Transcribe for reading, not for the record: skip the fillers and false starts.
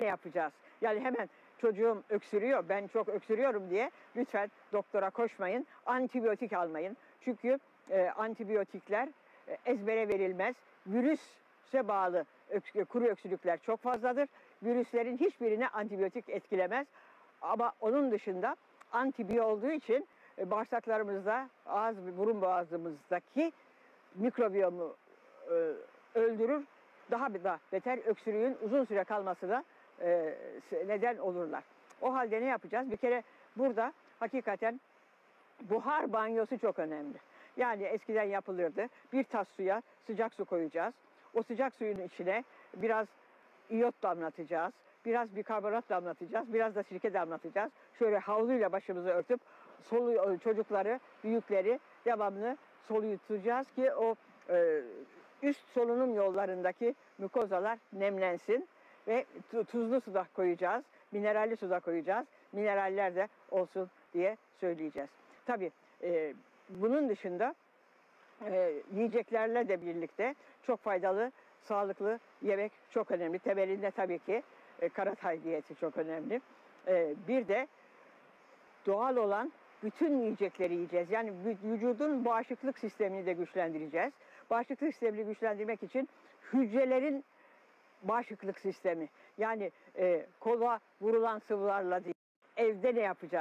ne yapacağız? Yani hemen çocuğum öksürüyor, ben çok öksürüyorum diye lütfen doktora koşmayın, antibiyotik almayın. Çünkü antibiyotikler ezbere verilmez. Virüse bağlı kuru öksürükler çok fazladır. Virüslerin hiçbirini antibiyotik etkilemez. Ama onun dışında antibiyo olduğu için bağırsaklarımızda, burun boğazımızdaki mikrobiyomu öldürür. Daha da beter öksürüğün uzun süre kalmasına neden olurlar. O halde ne yapacağız? Bir kere burada hakikaten buhar banyosu çok önemli. Yani eskiden yapılırdı. Bir tas suya sıcak su koyacağız. O sıcak suyun içine biraz iyot damlatacağız. Biraz bikarbonat damlatacağız. Biraz da sirke damlatacağız. Şöyle havluyla başımızı örtüp çocukları, büyükleri devamlı soluyutacağız ki o üst solunum yollarındaki mukozalar nemlensin ve tuzlu suda koyacağız, mineralli suda koyacağız. Mineraller de olsun diye söyleyeceğiz. Tabii bunun dışında yiyeceklerle de birlikte çok faydalı, sağlıklı yemek çok önemli. Temelinde tabii ki karatay diyeti çok önemli. Bir de doğal olan bütün yiyecekleri yiyeceğiz. Yani vücudun bağışıklık sistemini de güçlendireceğiz. Bağışıklık sistemini güçlendirmek için hücrelerin bağışıklık sistemi. Yani kola vurulan sıvılarla değil. Evde ne yapacağız?